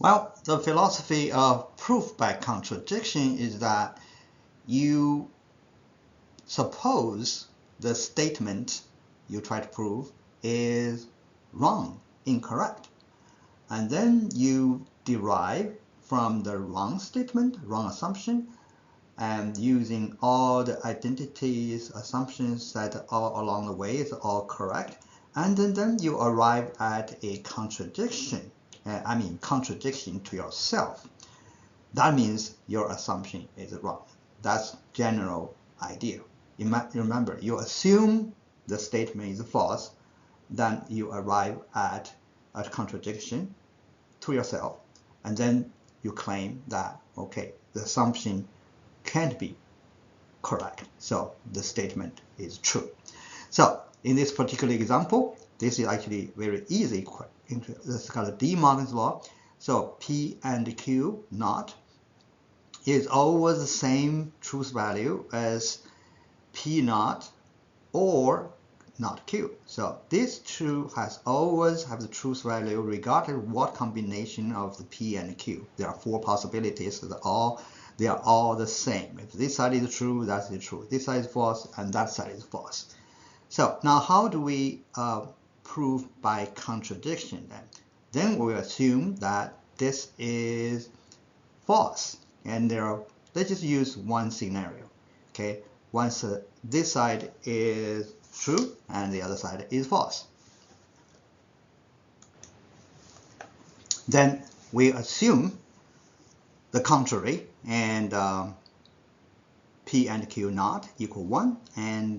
Well, the philosophy of proof by contradiction is that you suppose the statement you try to prove is wrong, incorrect, and then you derive from the wrong statement, wrong assumption, and using all the identities, assumptions that all along the way is all correct, and then you arrive at a contradiction. Contradiction to yourself. That means your assumption is wrong. That's general idea. Remember, you assume the statement is false, then you arrive at a contradiction to yourself, and then you claim that, okay, the assumption can't be correct, so the statement is true. So in this particular example, this is actually very easy. This is called De Morgan's law. So P and Q naught is always the same truth value as P naught or not Q. So this true has always have the truth value regardless of what combination of the P and Q. There are four possibilities. They are all the same. If this side is true, that is true. This side is false, and that side is false. So now how do we prove by contradiction then? Then we assume that this is false. And let's just use one scenario. Okay, once this side is true and the other side is false. Then we assume the contrary, and P and Q naught equal 1, and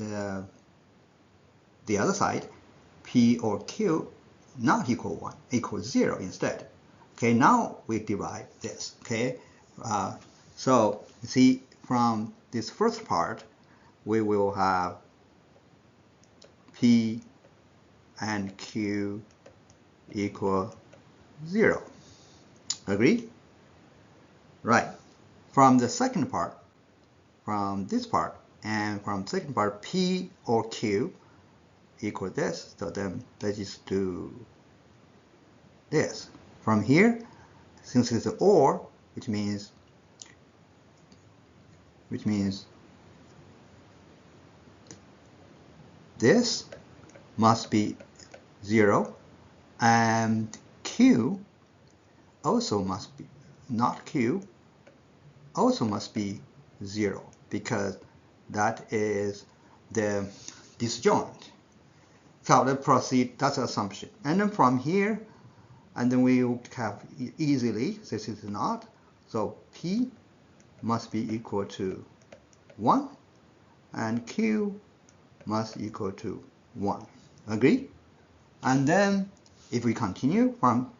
the other side, P or Q not equal 1, equals 0 instead. Okay, now we derive this. Okay, so you see from this first part, we will have P and Q equal 0. Agree? Right. From the second part, from this part, and from the second part, P or Q equal this. So then let's just do this. From here, since it's an OR, which means this must be 0, and Q also must be, not Q, also must be 0, because that is the disjoint. So let's proceed, that's the assumption. And then from here, and then we have easily, this is not, so P must be equal to 1, and Q must equal to 1. Agree? And then if we continue from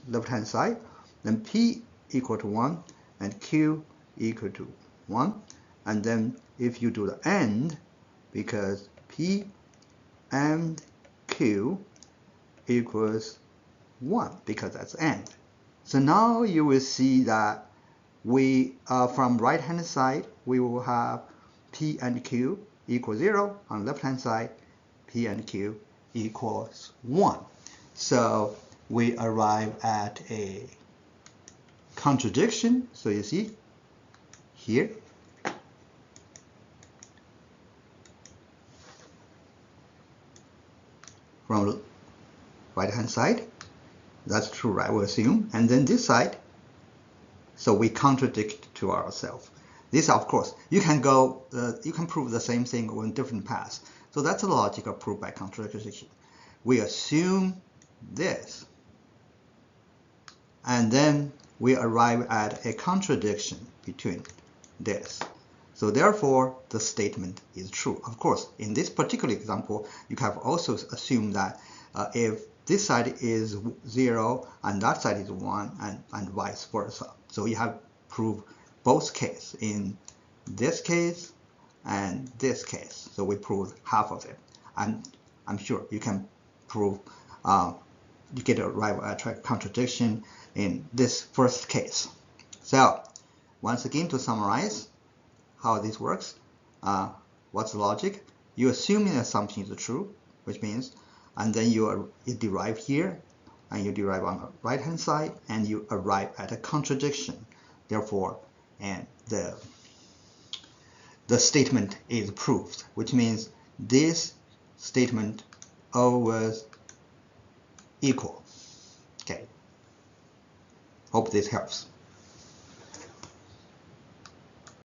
left hand side, then P equal to 1 and Q equal to 1. And then if you do the AND, because P and Q equals 1, because that's AND. So now you will see that we from right hand side, we will have P and Q equals 0. On left hand side, P and Q equals 1. So we arrive at a contradiction. So you see here, from right hand side, that's true, right? We assume. And then this side, so we contradict to ourselves. This, of course, you can prove the same thing on different paths. So that's the logic of proof by contradiction. We assume this, and then we arrive at a contradiction between this. So therefore, the statement is true. Of course, in this particular example, you have also assumed that if this side is 0 and that side is 1, and vice versa. So you have proved both cases in this case and this case. So we proved half of it. And I'm sure you can prove, you get arrive at a contradiction in this first case. So once again, to summarize how this works, what's the logic? You assume the assumption is true, which means, and then you derive here and you derive on the right hand side, and you arrive at a contradiction. Therefore, and the statement is proved, which means this statement always equal. Okay. Hope this helps.